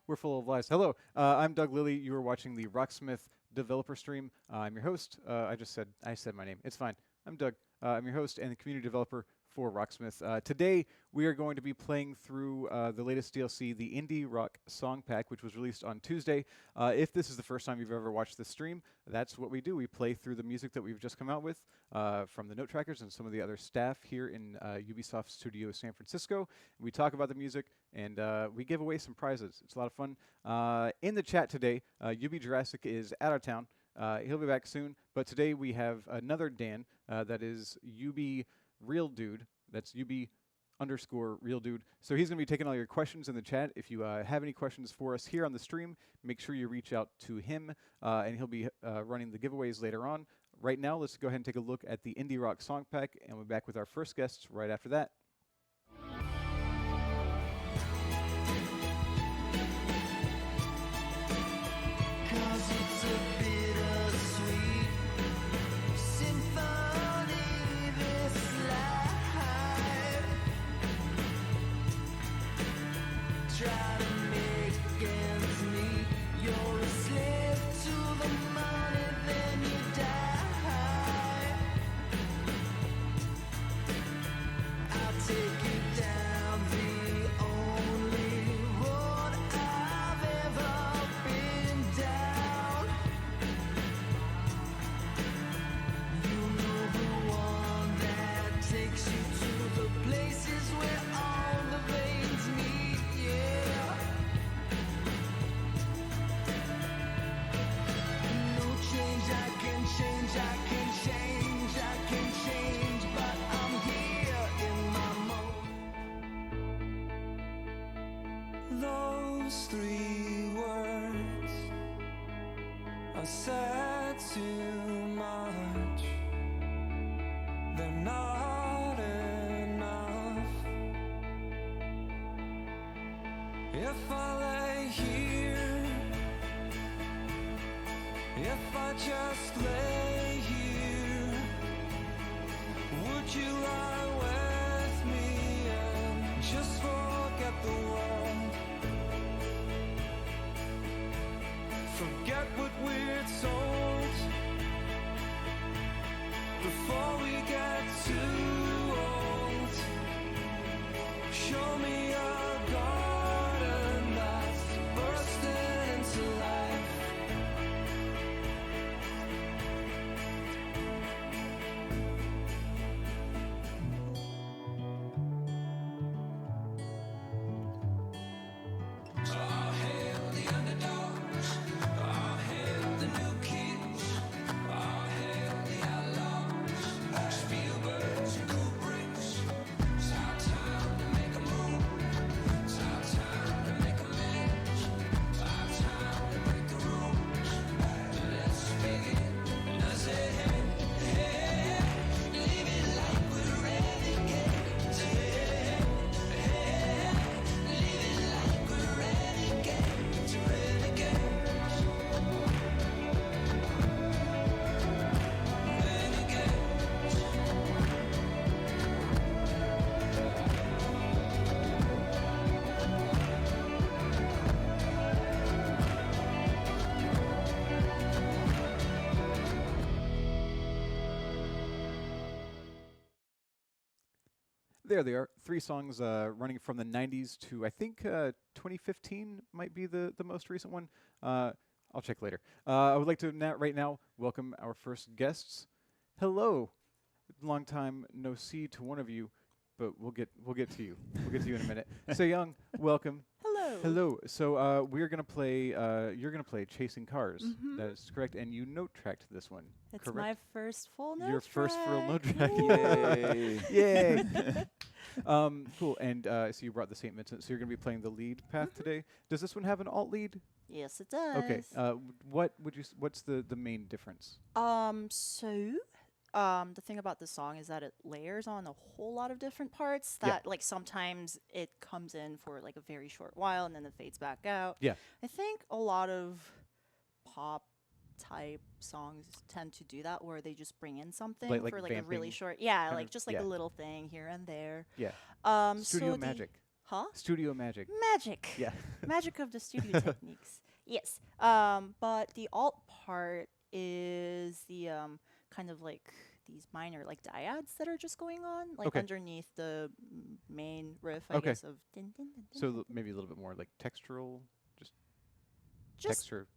We're full of lies. Hello, I'm Doug Lilly. You are watching the Rocksmith developer stream. I'm your host. I said my name. It's fine. I'm Doug. I'm your host and the community developer for Rocksmith. Today we are going to be playing through the latest DLC, the Indie Rock Song Pack, which was released on Tuesday. If this is the first time you've ever watched this stream, that's what we do. We play through the music that we've just come out with from the note trackers and some of the other staff here in Ubisoft Studio San Francisco. We talk about the music and we give away some prizes. It's a lot of fun. In the chat today, Ubi Jurassic is out of town. He'll be back soon, but today we have another Dan, that is Ubi Real Dude. That's Ubi_Real Dude. So he's going to be taking all your questions in the chat. If you have any questions for us here on the stream, make sure you reach out to him, and he'll be running the giveaways later on. Right now, let's go ahead and take a look at the Indie Rock Song Pack, and we'll be back with our first guests right after that. Those three words are said too much. They're not enough. If I lay here, if I just lay here, would you lie with me and just forget the world? Forget what we're told before we get too old. Show me a garden that's bursting into life. All hail the underdogs. All hail the new kids. All hail the outlaws. Spielbergs and Kubricks. It's our time to make a move. It's our time to make amends. It's our time to break the rules. Let's begin. I say, hey, hey, leave it like we're renegades. Hey, hey, leave it like we're renegades. Renegades. There they are. 3 songs running from the 90s to, I think, 2015 might be the most recent one. I'll check later. I would like to right now welcome our first guests. Hello. Long time no see to one of you, but we'll get to you. We'll get to you in a minute. Seiyoung, welcome. Hello. Hello. So we're gonna play. You're gonna play Chasing Cars. That is correct. And you note tracked this one. It's correct? my first full note Your first full note track. track. Yay! Cool. And so you brought the St. Vincent. So you're going to be playing the lead path today. Does this one have an alt lead? Yes, it does. Okay. What's the main difference? The thing about this song is that it layers on a whole lot of different parts that like sometimes it comes in for like a very short while and then it fades back out. Yeah. I think a lot of pop type songs tend to do that, where they just bring in something like for like a really vamping short, yeah, kind like of- just like yeah. a little thing here and there. Yeah. So Studio the- magic. Huh? Studio magic. Magic. Yeah. Magic of the studio techniques. Yes. But the alt part is the kind of like these minor like dyads that are just going on like Okay. underneath the main riff, I Okay. guess, of din, din, din, din, So din. maybe a little bit more like textural, just Just texture,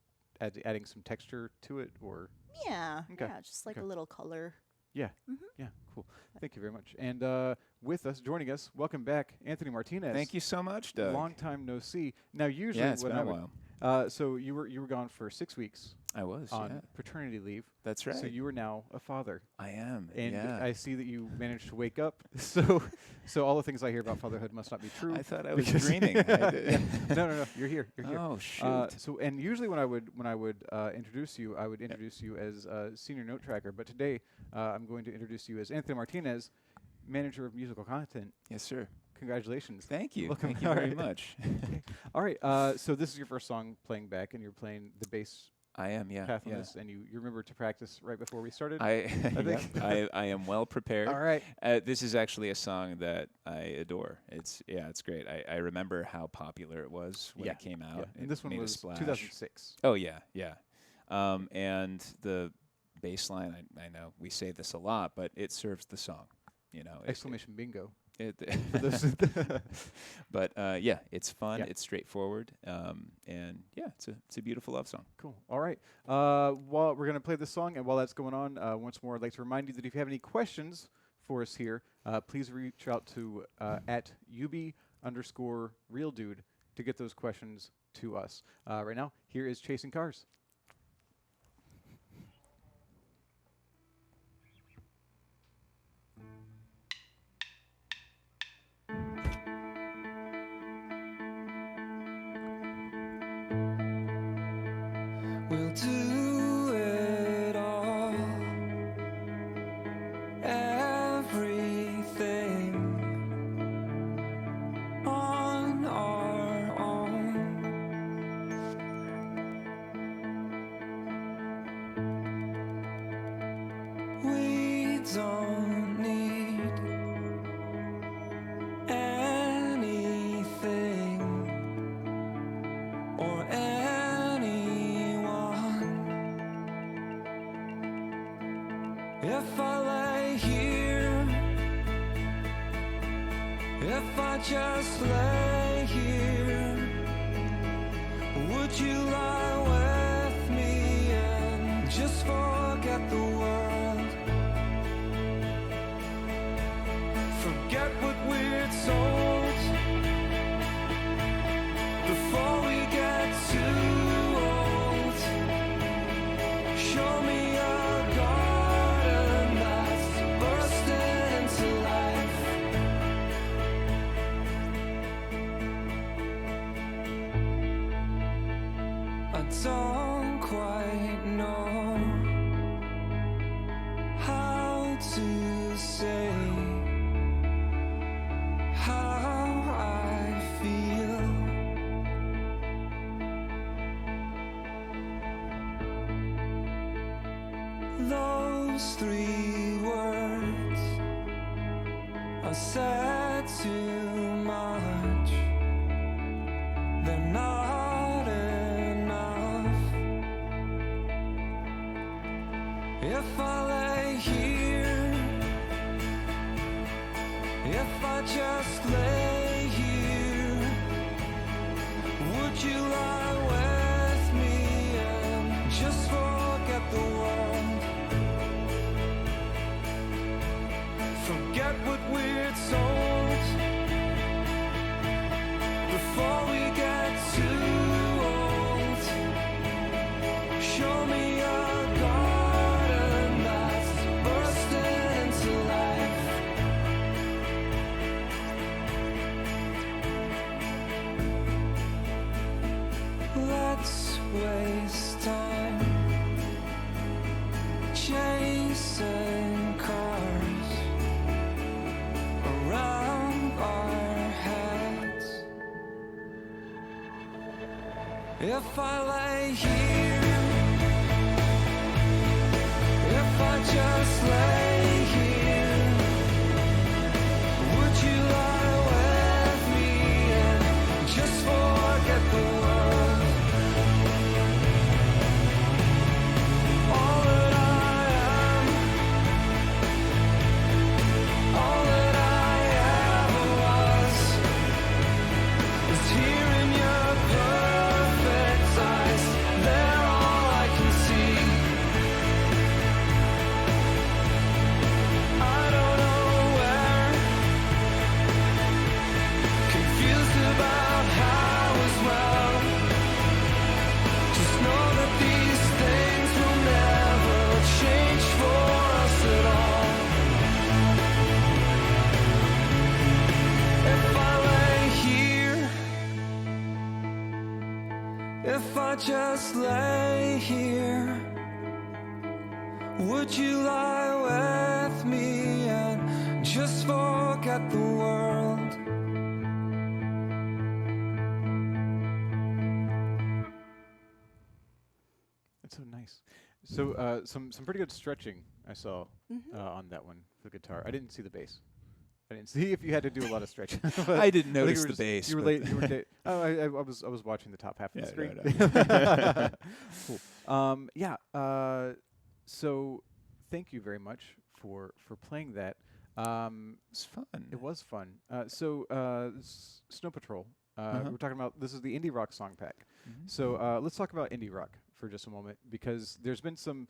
adding some texture to it, or yeah, Okay. yeah, just like Okay. a little color. yeah, Mhm. yeah, cool. Thank you very much. And with us, joining us, welcome back, Anthony Martinez. Thank you so much, Doug. Long time no see. Now, usually Yeah, it's when been I a would, while. so you were gone for 6 weeks I was, on yeah. paternity leave. That's right. So you are now a father, I am, and yeah. I see that you managed to wake up. So all the things I hear about fatherhood must not be true. I thought I was because- dreaming. Yeah. No, you're here. You're here. Oh, shoot. So and usually when I would introduce you, I would introduce you as senior note tracker. But today I'm going to introduce you as Anthony Martinez, manager of musical content. Yes, sir. Congratulations. Thank you. Welcome. Thank you All very right. much. All right. So this is your first song playing back, and you're playing the bass I am, yeah. path on yeah. this, and you remember to practice right before we started. I, think- I am well prepared. All right. This is actually a song that I adore. It's great. I remember how popular it was when Yeah, it came out. Yeah. It And this one made a was splash. 2006. Oh yeah, yeah. And the bass line, I know we say this a lot, but it serves the song. You know, Exclamation bingo. It, For those but yeah, it's fun. Yeah. It's straightforward, and yeah, it's a beautiful love song. Cool. All right. While we're going to play this song, and while that's going on, once more, I'd like to remind you that if you have any questions for us here, please reach out to at @UB_RealDude to get those questions to us. Right now, here is Chasing Cars. We'll do it all, everything on our own. We don't need anything or anyone. If I lay here, if I just lay here, would you lie with me and just forget the world? Forget what we're told before we get too old. Show me a garden that's bursting into life. I don't quite know how to say how I feel. Those three words are said too much. They're not enough. If I lay here, if I just lay here, would you lie with me and just forget the world? Forget what we're told before we get too old. Show me a garden that's bursting into life. Let's waste time chasing cars around our heads. If I lay here, if I just lay here, would you lie with me I just lay here? Would you lie with me and just forget the world? That's so nice. So some pretty good stretching I saw on that one, the guitar. I didn't see the bass. I didn't see if you had to do a lot of stretching. But I didn't think notice you were the just- bass. You were but- late. You were oh, I was watching the top half of the screen. no. Cool. Yeah. So thank you very much for playing that. It's fun. It was fun. Snow Patrol. We're talking about this is the indie rock song pack. So let's talk about indie rock for just a moment because there's been some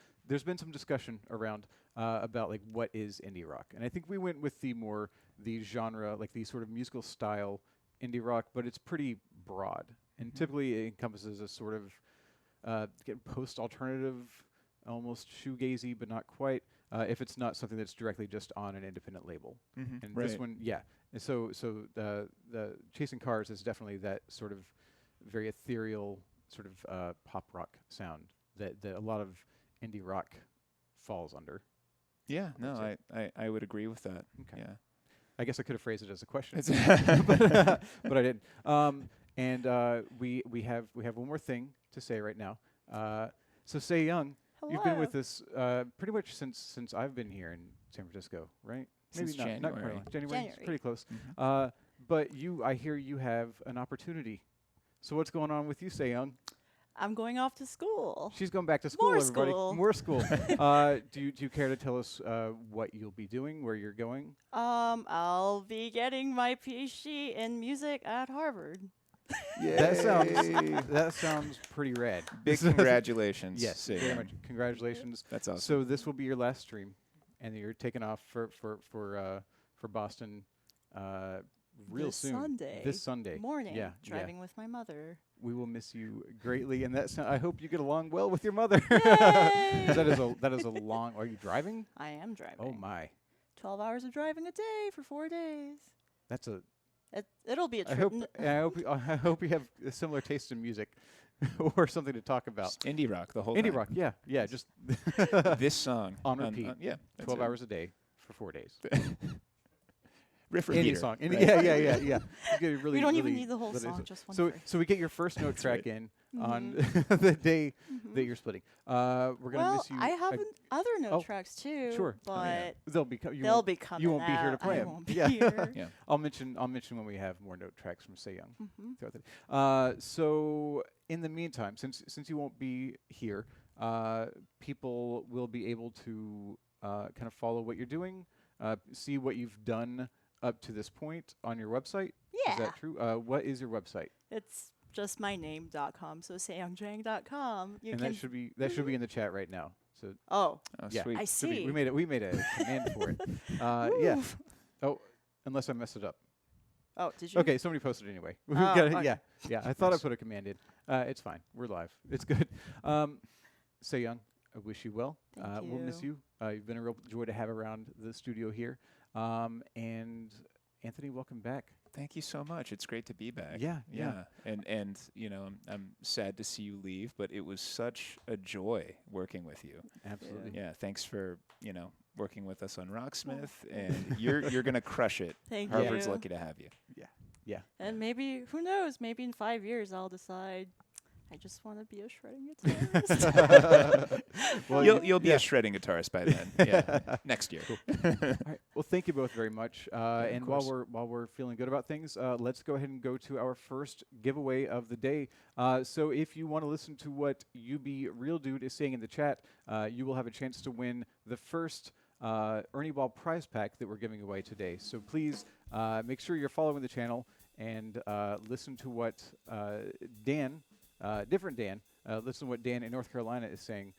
discussion around about like what is indie rock, and I think we went with the genre, like the sort of musical style indie rock, but it's pretty broad and typically it encompasses a sort of post-alternative, almost shoegazy, but not quite. If it's not something that's directly just on an independent label, and this one, yeah. And so the Chasing Cars is definitely that sort of very ethereal sort of pop rock sound that a lot of indie rock falls under. Yeah, would no, say. I would agree with that. Okay. Yeah. I guess I could have phrased it as a question, It's- but I didn't. And we have one more thing to say right now. So Seiyoung, you've been with us pretty much since I've been here in San Francisco, right? Since Maybe not quite. January. January. It's pretty close. Mhm. But I hear you have an opportunity. So what's going on with you, Seiyoung? I'm going off to school. She's going back to school, More everybody. school. More school. Do you care to tell us what you'll be doing, where you're going? I'll be getting my PhD in music at Harvard. That sounds pretty rad. Big congratulations. Yes, Seiyoung. very much. Congratulations. That's awesome. So this will be your last stream, and you're taking off for Boston real This soon. Sunday This Sunday morning, Yeah, driving with my mother. We will miss you greatly, and I hope you get along well with your mother. Yay! 'Cause that is a long. Are you driving? I am driving. Oh my, 12 hours of driving a day for 4 days. that's a. It'll be a I trip. hope I hope you have a similar taste in music, or something to talk about. Just indie rock the whole Indie time. rock, yeah, just This song On repeat. yeah, that's 12 it. hours a day for 4 days. Riff Any repeater, song, right? yeah. You get really, we don't even really need the whole let it- song, just one So phrase. we get your first note That's track right. in on the day that you're splitting. We're gonna Well, miss you. I have other note oh, trrotracks too. sure. But Oh, yeah. They'll be co- you they'll won't- be coming. you won't be here to out. play I 'em. won't be Yeah. here. Yeah. I'll mention when we have more note tracks from Seiyoung Mhm. throughout the day. So in the meantime, since you won't be here, people will be able to kind of follow what you're doing, see what you've done up to this point on your website. Yeah. Is that true? What is your website? It's just my name.com, so seyoungjang.com. You And can. that should be in the chat right now. So Oh, Oh, yeah, sweet. I should be- see. we made a command for it. Yeah. Oof. Oh, unless I messed it up. Oh, did you? Okay, somebody posted it anyway. We've Oh, got it. okay. Yeah. I thought I Nice. put a command in. It's fine. We're live. It's good. Seiyoung, I wish you well. Thank We'll miss you. You've been a real joy to have around the studio here. And Anthony, welcome back. Thank you so much. It's great to be back. Yeah. And you know, I'm sad to see you leave, but it was such a joy working with you. Absolutely. Yeah, thanks for, you know, working with us on Rocksmith, and you're gonna crush it. Thank Harvard's you. lucky to have you. And maybe, who knows, maybe in 5 years I'll decide I just want to be a shredding guitarist. Well, You'll be a shredding guitarist by then. Yeah, next year. All right. Well, thank you both very much. And while course. we're feeling good about things, let's go ahead and go to our first giveaway of the day. So if you want to listen to what UB Real Dude is saying in the chat, you will have a chance to win the first Ernie Ball prize pack that we're giving away today. So please make sure you're following the channel and listen to what Dan, different Dan, listen to what Dan in North Carolina is saying.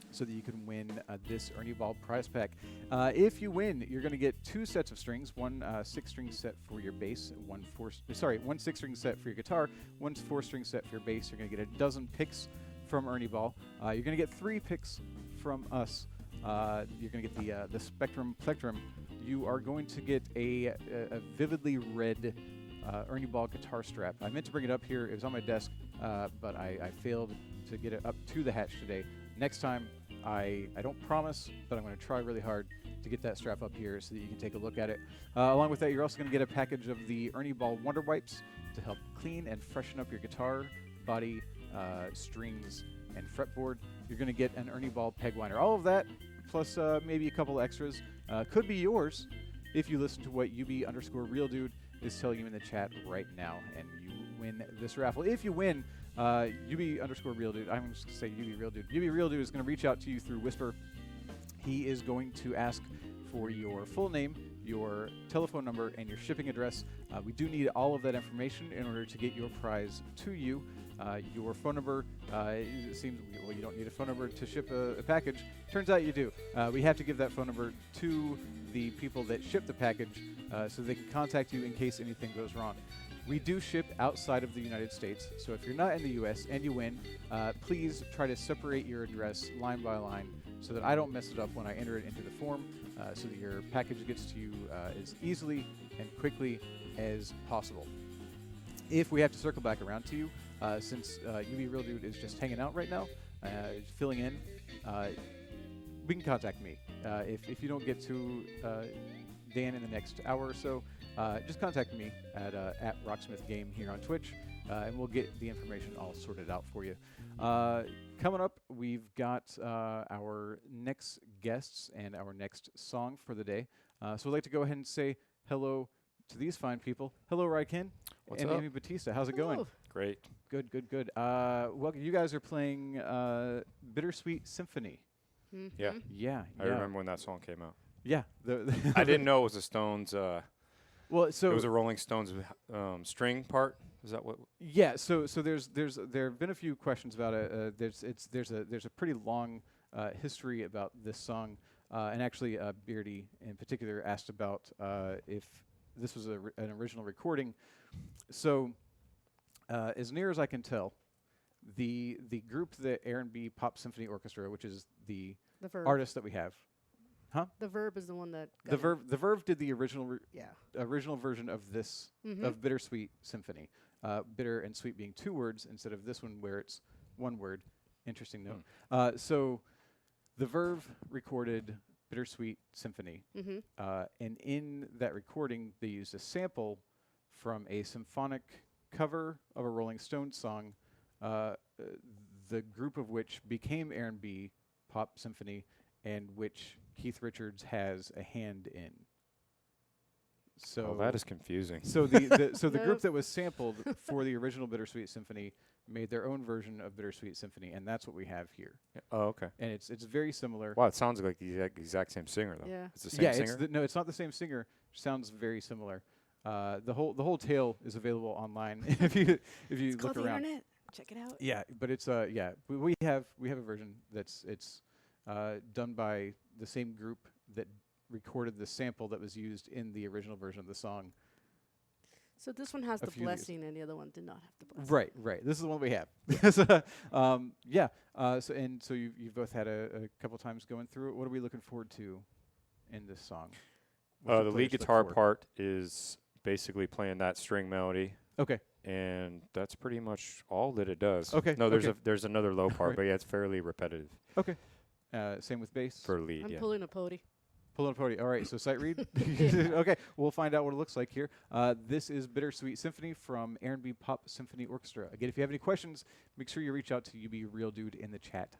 So that you can win this Ernie Ball prize pack. If you win, you're going to get 2 sets of strings, one 6-string set for your bass, one 6-string set for your guitar, one 4-string set for your bass. You're going to get a dozen picks from Ernie Ball. You're going to get 3 picks from us. You're going to get the Spectrum Plectrum. You are going to get a vividly red Ernie Ball guitar strap. I meant to bring it up here. It was on my desk. but I failed to get it up to the hatch today. Next time, I don't promise, but I'm going to try really hard to get that strap up here so that you can take a look at it. Along with that, you're also going to get a package of the Ernie Ball Wonder Wipes to help clean and freshen up your guitar, body, strings, and fretboard. You're going to get an Ernie Ball peg winder. All of that, plus maybe a couple extras, could be yours if you listen to what UB_RealDude is telling you in the chat right now, and you win this raffle. If you win, UB_RealDude, I'm just going to say UB_RealDude. UB_RealDude is going to reach out to you through Whisper. He is going to ask for your full name, your telephone number, and your shipping address. We do need all of that information in order to get your prize to you. Your phone number, it seems, well, you don't need a phone number to ship a package. Turns out you do. We have to give that phone number to the people that ship the package so they can contact you in case anything goes wrong. We do ship outside of the United States, so if you're not in the U.S. and you win, please try to separate your address line by line so that I don't mess it up when I enter it into the form, so that your package gets to you as easily and quickly as possible. If we have to circle back around to you, since UB_RealDude is just hanging out right now, filling in, we can contact me. If you don't get to Dan in the next hour or so, just contact me at Rocksmith Game here on Twitch, and we'll get the information all sorted out for you. Coming up, we've got our next guests and our next song for the day. So I'd like to go ahead and say hello to these fine people. Hello, Ryken What's and up? Amy Batista. How's it going? Great. Good. Welcome. You guys are playing Bittersweet Symphony. Yeah. Yeah. I remember when that song came out. Yeah. I didn't know it was a Stones. Well, so it was a Rolling Stones string part. Is that what? yeah. So there have been a few questions about it. There's a pretty long history about this song, and actually Beardy in particular asked about if this was an original recording. So as near as I can tell, the group, the R&B Pop Symphony Orchestra, which is the Verve. artist that we have. The Verve is the one that. The Verve did the original Yeah. original version of this of Bittersweet Symphony. Bitter and sweet being two words instead of this one where it's one word. Interesting note. So the Verve recorded Bittersweet Symphony, and in that recording they used a sample from a symphonic cover of a Rolling Stones song, the group of which became R&B Pop Symphony, and which Keith Richards has a hand in. So that is confusing. So the No. group that was sampled for the original Bittersweet Symphony made their own version of Bittersweet Symphony, and that's what we have here. Oh, okay. And it's very similar. Wow, it sounds like the exact same singer though. Yeah. It's the same Yeah, singer. no, it's not the same singer. Sounds very similar. The whole tale is available online if you It's look called the around. internet. Check it out. Yeah, but it's we have a version that's done by the same group that recorded the sample that was used in the original version of the song. So this one has A the few years. blessing, and the other one did not have the blessing. Right. This is the one we have. So you've both had a couple times going through it. What are we looking forward to in this song? What should The lead players look guitar for? part is basically playing that string melody, Okay. and that's pretty much all that it does. Okay, No, okay. there's another low part, Right. but yeah, it's fairly repetitive Okay. Same with bass. for lead. I'm Yeah. pulling a pody. Pulling a podium. All right, so sight read. Yeah. Okay, we'll find out what it looks like here. This is Bittersweet Symphony from R&B Pop Symphony Orchestra. Again, if you have any questions, make sure you reach out to UB_RealDude in the chat.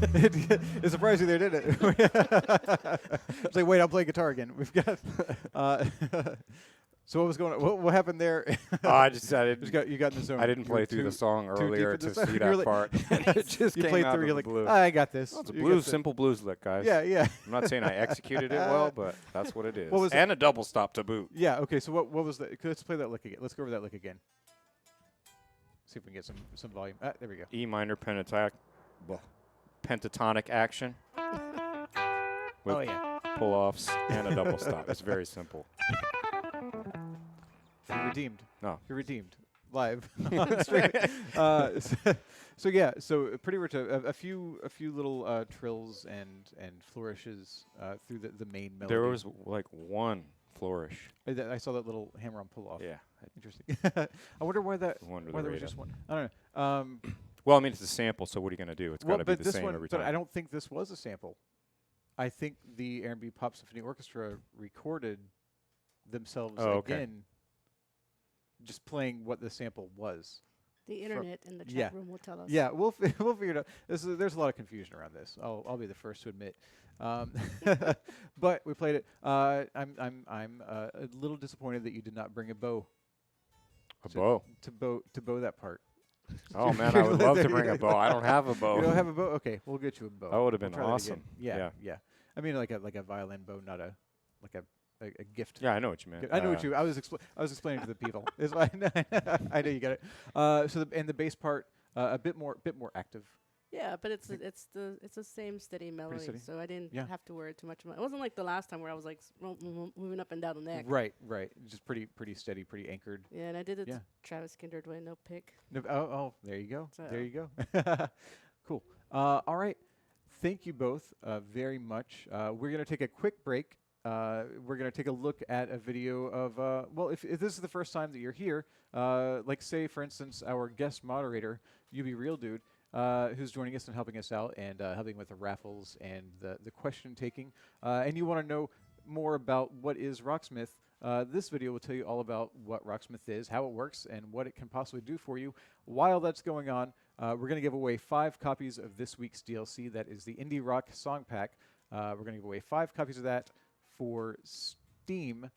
it surprised you there, didn't it? It's like, wait, I'm playing guitar again. We've got. So what was going on? What happened there? I didn't. You got in the zone. I didn't You were play through the song too earlier deep in to the see song. that You're like- part. It just You came played out through. of You're the like, blue. I got this. It's a You blues, got simple blues lick, guys. Yeah. I'm not saying I executed it well, but that's what it is. What was and a double stop to boot. Yeah. Okay. So what was the? Let's play that lick again. Let's go over that lick again. See if we can get some volume. There we go. E minor pentatonic action with Oh yeah. pull-offs and a double stop. It's very simple. You're redeemed. No. You're redeemed. Live on stream. So yeah. So pretty much a few little trills and flourishes through the main melody. There was like one flourish. I saw that little hammer-on pull-off. Yeah. Interesting. I wonder why that. Wonder Why the there was rate just up. one. I don't know. Well, I mean, it's a sample, so what are you going to do? It's got to be but the this same one, every but time. I don't think this was a sample. I think the R&B Pop Symphony Orchestra recorded themselves okay. again, just playing what the sample was. The internet in the chat yeah. room will tell us. Yeah, we'll figure it out. There's a lot of confusion around this. I'll be the first to admit. But we played it. I'm a little disappointed that you did not bring a bow. A bow? To bow that part. Oh, man, I would love to bring a bow. I don't have a bow. You don't have a bow? Okay, we'll get you a bow. That would have We'll been try that awesome. again. Yeah. I mean, like a violin bow, not a gift. Yeah, I know what you meant. I know what you. I was explaining to the people. I know you got it. So the bass part a bit more active. Yeah, but it's the same steady melody, steady? so I didn't Yeah. have to worry too much about it. It wasn't like the last time where I was like moving up and down the neck. Right. Just pretty steady, pretty anchored. Yeah, and I did it Yeah. Travis Kindred way, no pick. No, oh, there you go. So- There you go. Cool. All right. Thank you both very much. We're going to take a quick break. We're going to take a look at a video of, well, if this is the first time that you're here, like say, for instance, our guest moderator, Real Dude, who's joining us and helping us out and helping with the raffles and the question taking, and you want to know more about what is Rocksmith, this video will tell you all about what Rocksmith is, how it works, and what it can possibly do for you. While that's going on, we're going to give away 5 copies of this week's DLC. That is the Indie Rock Song Pack. We're going to give away 5 copies of that for Steam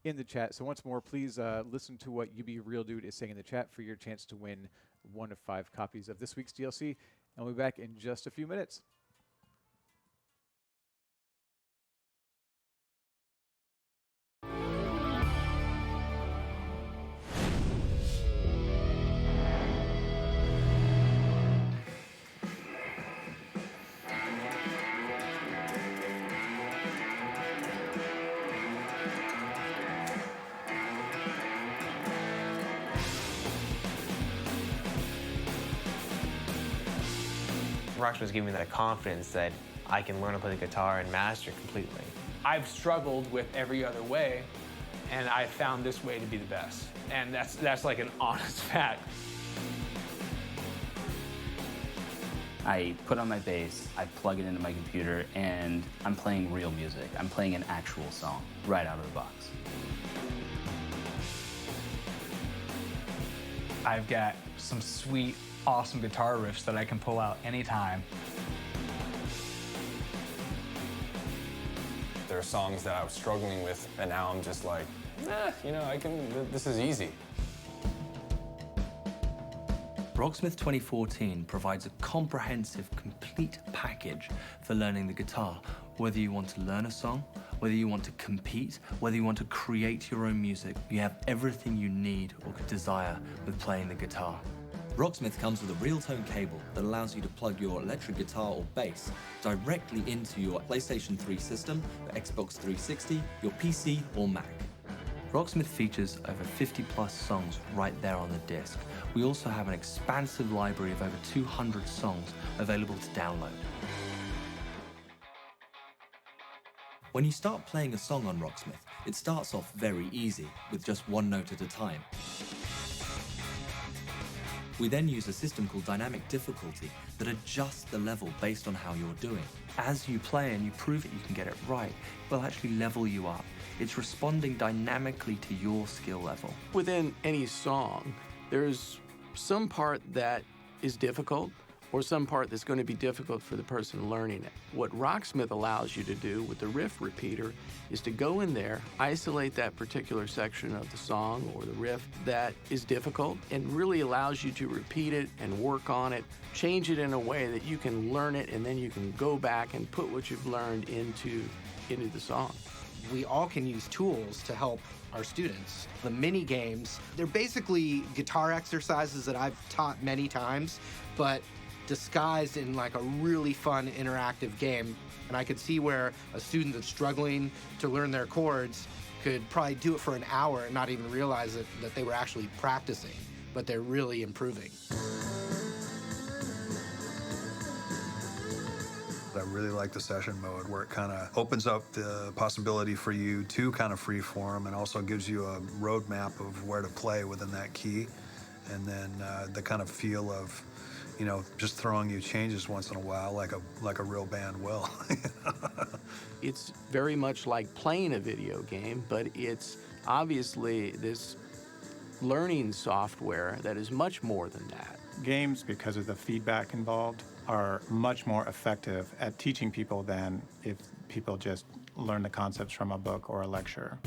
in the chat. So once more, please listen to what Real Dude is saying in the chat for your chance to win 1 of 5 copies of this week's DLC. And we'll be back in just a few minutes. Rocksmith gave me that confidence that I can learn to play the guitar and master completely. I've struggled with every other way, and I found this way to be the best. And that's like an honest fact. I put on my bass, I plug it into my computer, and I'm playing real music. I'm playing an actual song right out of the box. I've got some sweet, awesome guitar riffs that I can pull out anytime. There are songs that I was struggling with, and now I'm just like, this is easy. Rocksmith 2014 provides a comprehensive, complete package for learning the guitar. Whether you want to learn a song, whether you want to compete, whether you want to create your own music, you have everything you need or could desire with playing the guitar. Rocksmith comes with a real-tone cable that allows you to plug your electric guitar or bass directly into your PlayStation 3 system, your Xbox 360, your PC or Mac. Rocksmith features over 50 plus songs right there on the disc. We also have an expansive library of over 200 songs available to download. When you start playing a song on Rocksmith, it starts off very easy, with just one note at a time. We then use a system called dynamic difficulty that adjusts the level based on how you're doing. As you play and you prove that you can get it right, it will actually level you up. It's responding dynamically to your skill level. Within any song, there's some part that is difficult, or some part that's going to be difficult for the person learning it. What Rocksmith allows you to do with the riff repeater is to go in there, isolate that particular section of the song or the riff that is difficult, and really allows you to repeat it and work on it, change it in a way that you can learn it, and then you can go back and put what you've learned into the song. We all can use tools to help our students. The mini games, they're basically guitar exercises that I've taught many times, but disguised in like a really fun interactive game. And I could see where a student that's struggling to learn their chords could probably do it for an hour and not even realize that they were actually practicing, but they're really improving. I really like the session mode where it kind of opens up the possibility for you to kind of freeform and also gives you a roadmap of where to play within that key. And then the kind of feel of, you know, just throwing you changes once in a while like a real band will. It's very much like playing a video game, but it's obviously this learning software that is much more than that. Games, because of the feedback involved, are much more effective at teaching people than if people just learn the concepts from a book or a lecture.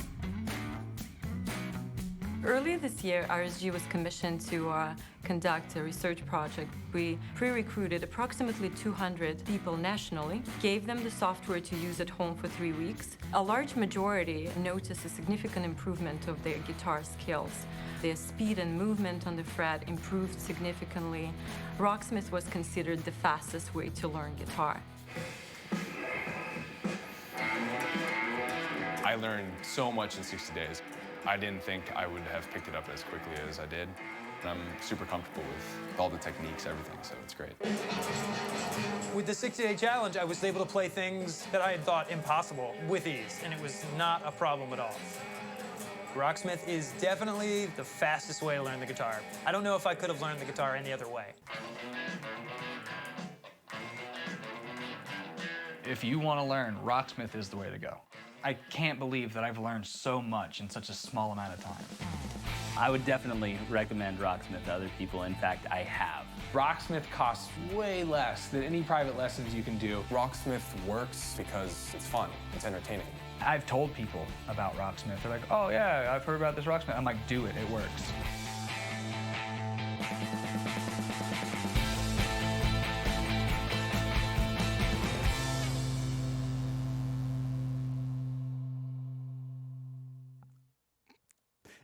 Earlier this year, RSG was commissioned to conduct a research project. We pre-recruited approximately 200 people nationally, gave them the software to use at home for 3 weeks. A large majority noticed a significant improvement of their guitar skills. Their speed and movement on the fret improved significantly. Rocksmith was considered the fastest way to learn guitar. I learned so much in 60 days. I didn't think I would have picked it up as quickly as I did. And I'm super comfortable with all the techniques, everything, so it's great. With the 60-day challenge, I was able to play things that I had thought impossible with ease, and it was not a problem at all. Rocksmith is definitely the fastest way to learn the guitar. I don't know if I could have learned the guitar any other way. If you want to learn, Rocksmith is the way to go. I can't believe that I've learned so much in such a small amount of time. I would definitely recommend Rocksmith to other people. In fact, I have. Rocksmith costs way less than any private lessons you can do. Rocksmith works because it's fun, it's entertaining. I've told people about Rocksmith. They're like, oh yeah, I've heard about this Rocksmith. I'm like, do it, it works.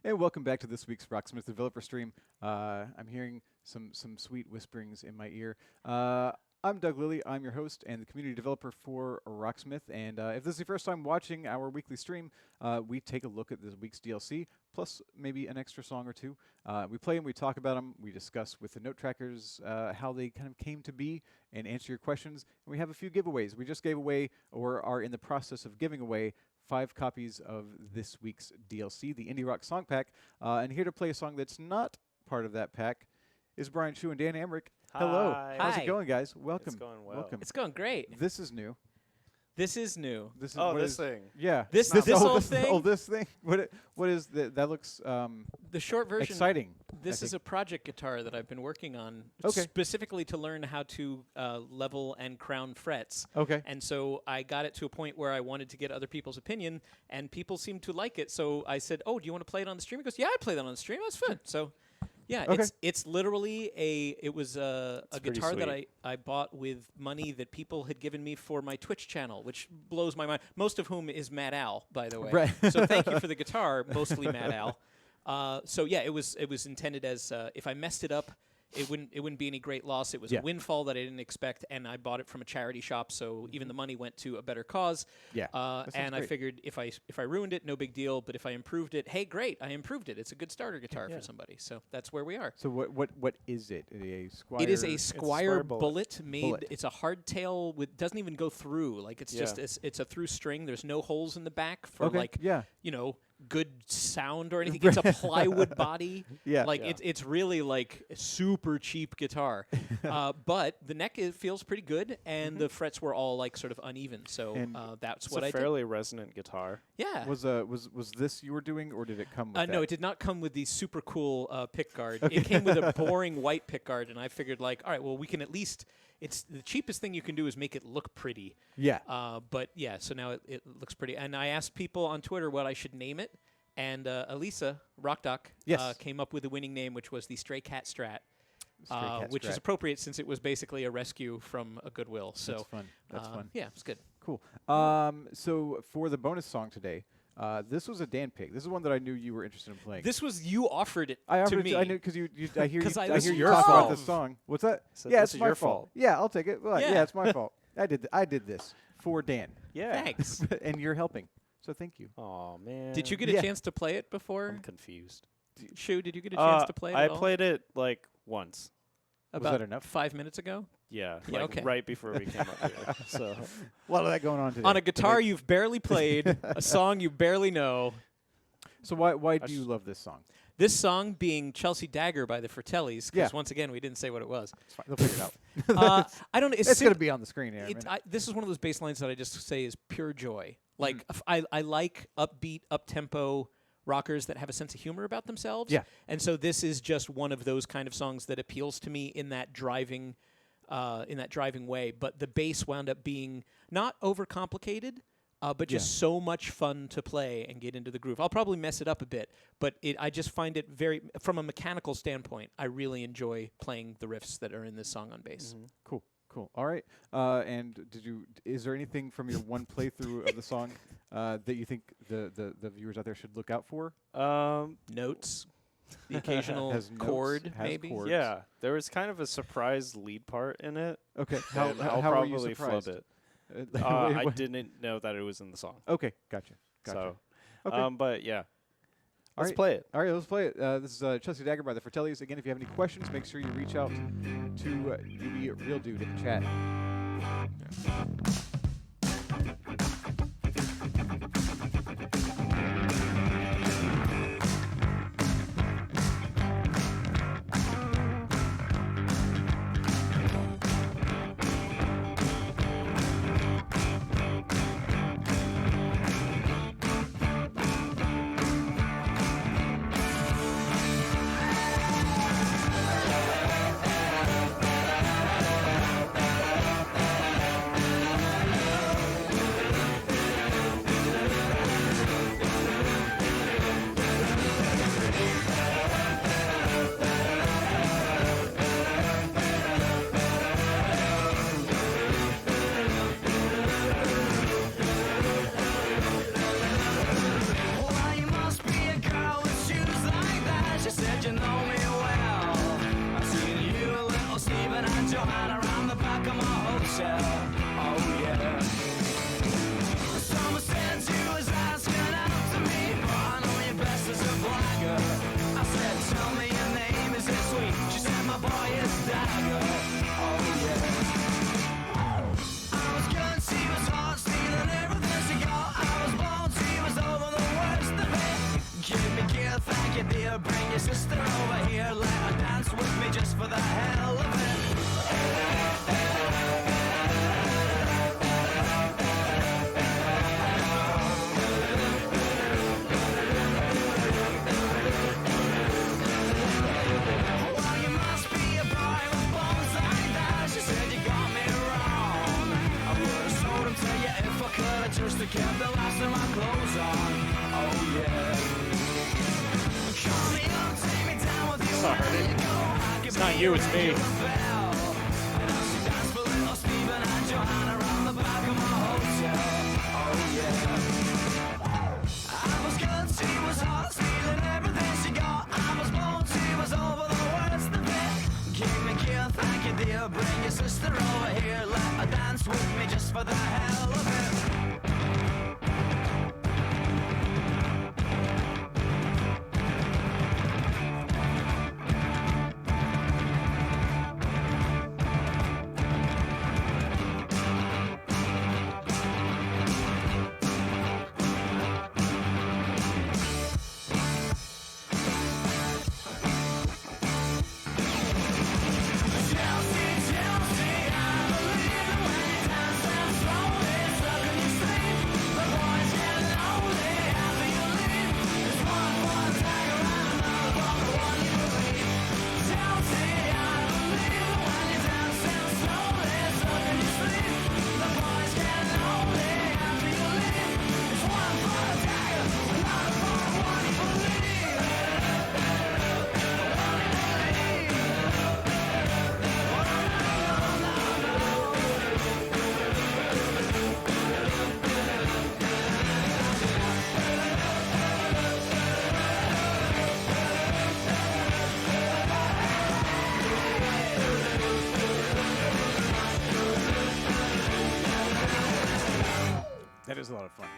Hey, welcome back to this week's Rocksmith Developer Stream. I'm hearing some sweet whisperings in my ear. I'm Doug Lilly. I'm your host and the community developer for Rocksmith. And if this is your first time watching our weekly stream, we take a look at this week's DLC, plus maybe an extra song or two. We play them, we talk about them, we discuss with the note trackers how they kind of came to be and answer your questions. And we have a few giveaways. We just gave away, or are in the process of giving away, 5 copies of this week's DLC, the Indie Rock Song Pack. And here to play a song that's not part of that pack is Brian Shu and Dan Emmerich. Hello. Hi. How's it going, guys? Welcome. It's going well. Welcome. It's going great. This is new. This is new. This is oh, this thing. Yeah. This whole thing. Oh, this thing. What is that? That looks the short version. Exciting. This is a project guitar that I've been working on specifically to learn how to level and crown frets. Okay. And so I got it to a point where I wanted to get other people's opinion, and people seemed to like it. So I said, "Oh, do you want to play it on the stream?" He goes, "Yeah, I play that on the stream. That's fun." So. Yeah, it's literally a guitar that I bought with money that people had given me for my Twitch channel, which blows my mind. Most of whom is Mad Al, by the way. Right. So thank you for the guitar, mostly Mad Al. So yeah, it was intended as if I messed it up, it wouldn't be any great loss. It was a windfall that I didn't expect, and I bought it from a charity shop, so even the money went to a better cause. Yeah. And I figured if I ruined it, no big deal. But if I improved it, hey, great, I improved it. It's a good starter guitar for somebody. So that's where we are. So what is it? A Squire? It is a Squire bullet made. Bullet. It's a hardtail with doesn't even go through. Like it's just it's a through string. There's no holes in the back for good sound or anything. It's a plywood body. Yeah. Like it's really like a super cheap guitar. But the neck feels pretty good, and the frets were all like sort of uneven. So that's It's what a I did. fairly resonant guitar. Yeah. Was this you were doing, or did it come with No, that? it did not come with the super cool pick guard. Okay. It came with a boring white pick guard, and I figured like, all right, well, we can at least. It's the cheapest thing you can do is make it look pretty. Yeah. But yeah, so now it looks pretty. And I asked people on Twitter what I should name it, and Elisa Rockdoc came up with a winning name, which was the Stray Cat Strat. Which is appropriate since it was basically a rescue from a Goodwill. So that's fun. That's fun. Yeah, it's good. Cool. So for the bonus song today, this was a Dan pick. This is one that I knew you were interested in playing. This was you offered it I offered to it me. I knew because I hear you. I hear you your talk about fault. this song. What's that? So yeah, this it's is my your fault. fault. Yeah, I'll take it. Well, Yeah. yeah, it's my fault. I did this for Dan. Yeah. Thanks. And you're helping. So thank you. Oh man. Did you get a chance to play it before? I'm confused. Shu, did you get a chance to play it I at all? played it like once. About that enough? 5 minutes ago? Yeah, Yeah, like okay. right before we came up here. So A lot of that going on today. On a guitar you've barely played, a song you barely know. So why do you love this song? This song being Chelsea Dagger by the Fratellis, because once again, we didn't say what it was. It's fine. They'll figure it out. I don't know. It's going to be on the screen here. This is one of those bass lines that I just say is pure joy. Like, I like upbeat, up-tempo rockers that have a sense of humor about themselves. Yeah. And so this is just one of those kind of songs that appeals to me in that driving way. But the bass wound up being not overcomplicated, but just so much fun to play and get into the groove. I'll probably mess it up a bit, but I just find it from a mechanical standpoint, I really enjoy playing the riffs that are in this song on bass. Cool. All right. And is there anything from your one playthrough of the song that you think the viewers out there should look out for? Notes. The occasional Has notes, chord, has maybe. chords. yeah, there was kind of a surprise lead part in it. Okay. and I'll how were you probably flub surprised? it. Wait, I what? didn't know that it was in the song. Okay. Gotcha. So, Okay. but yeah, let's right. play it. All right, let's play it. This is Chelsea Dagger by the Fratellis. Again, if you have any questions, make sure you reach out to Real Dude in the chat. Well, you must be a girl with shoes like that. She said you know me well. I've seen you, little Stephen, and Joanna around the back of my hotel. Oh yeah. Someone said you was asking out to me, but I know you best as a blagger. I said, tell me your name, is it sweet? She said, my boy is Dagger. Oh yeah. I was good, she was hot, stealing everything she got. I was bold, she was over the worst of it. Give me gear, thank you dear. Bring your sister over here, let her dance with me just for the hell of it. Well, you must be a boy with bones like that. She said you got me wrong. I would've sold him to you if I could've just kept the last of my clothes on. Oh yeah. Call me up, take me down with you. Sorry. It's not you, it's me. And I should dance for little Stephen and Johanna around the back of my hotel. Oh yeah. I was good, she was hot, stealing everything she got. I was bold, she was over the worst of it. Give me gear, thank you dear. Bring your sister over here, let her dance with me just for the hell of it.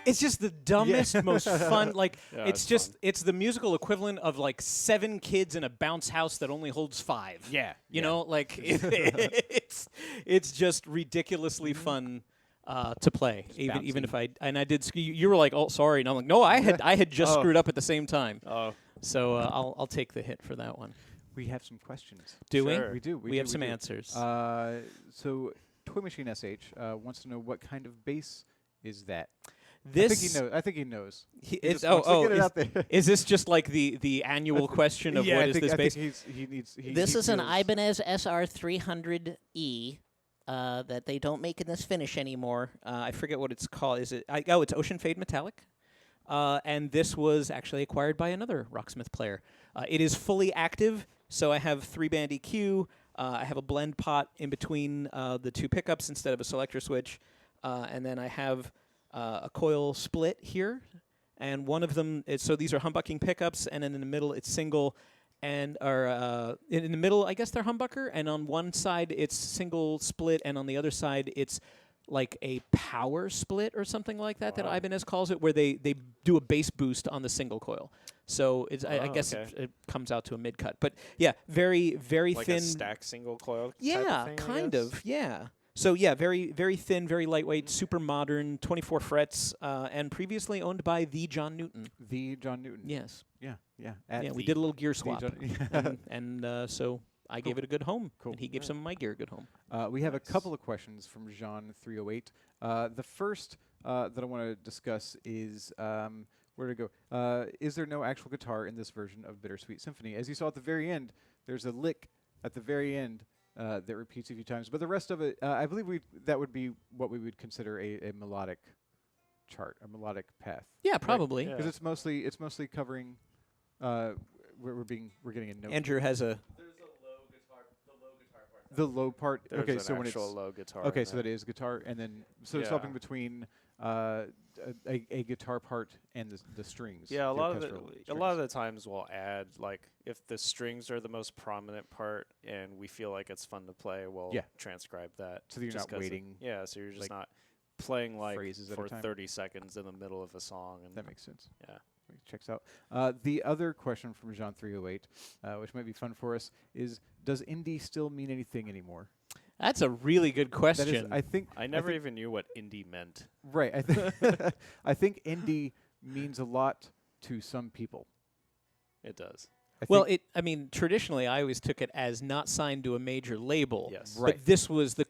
It's just the dumbest, most fun. Like Yeah, it's just it's the musical equivalent of like 7 kids in a bounce house that only holds 5. Yeah, you know, like it's just ridiculously fun to play. Even if I did, you were like, oh, sorry, and I'm like, no, I had just screwed up at the same time. Oh, so I'll take the hit for that one. We have some questions. Do we? We do. We have some answers. So Toy Machine SH wants to know what kind of bass is that. This I think he knows. Get it out there. Is this just like the annual question of what is this bass? This is an Ibanez SR300E that they don't make in this finish anymore. I forget what it's called. Is it? It's Ocean Fade Metallic. And this was actually acquired by another Rocksmith player. It is fully active, so I have 3-band EQ. I have a blend pot in between the 2 pickups instead of a selector switch. And then I have a coil split here. And one of them, so these are humbucking pickups, and then in the middle it's single. And in the middle, I guess they're humbucker. And on one side it's single split, and on the other side it's like a power split or something like that that Ibanez calls it, where they do a bass boost on the single coil. So it's I guess it comes out to a mid cut, but yeah, very like thin. A stack single coil. Yeah, type of thing, kind of. Yeah. So yeah, very thin, very lightweight, super modern, 24 frets, and previously owned by the John Newton. The John Newton. Yes. Yeah. Yeah. We did a little gear swap, and so I gave it a good home, and he gave some of my gear a good home. We have a couple of questions from Jean308. The first that I want to discuss is where to go. Is there no actual guitar in this version of Bittersweet Symphony? As you saw at the very end, there's a lick at the very end that repeats a few times, but the rest of it, I believe that would be what we would consider a melodic chart, a melodic path. Yeah, probably. Because it's mostly covering. We're getting a note. Andrew has a. The low part. There's okay, an so when it's actual low guitar Okay, in so that is guitar, and then swapping between a guitar part and the strings. Yeah, a the lot of orchestral the times we'll add, like, if the strings are the most prominent part and we feel like it's fun to play, we'll transcribe that. So that you're just not waiting. Yeah, so you're just like not playing like phrases at a for time. 30 seconds in the middle of a song. And That makes sense. Yeah. Checks out. The other question from Jean308, which might be fun for us, is: does indie still mean anything anymore? That's a really good question. That is, I think I never even knew what indie meant. Right. I think indie means a lot to some people. It does. Well, I mean, traditionally, I always took it as not signed to a major label. Yes. Right. But this was the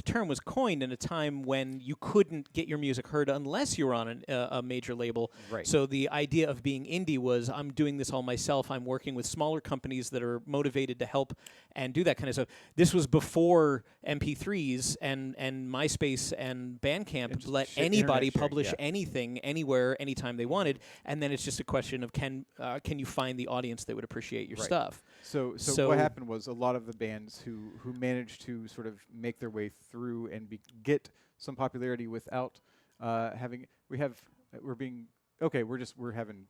term was coined in a time when you couldn't get your music heard unless you were on a major label. Right. So the idea of being indie was, I'm doing this all myself. I'm working with smaller companies that are motivated to help and do that kind of stuff. This was before MP3s and MySpace and Bandcamp let anybody publish anything, anywhere, anytime they wanted. And then it's just a question of can you find the audience that would appreciate your stuff. So what happened was a lot of the bands who managed to sort of make their way through and get some popularity without having we're having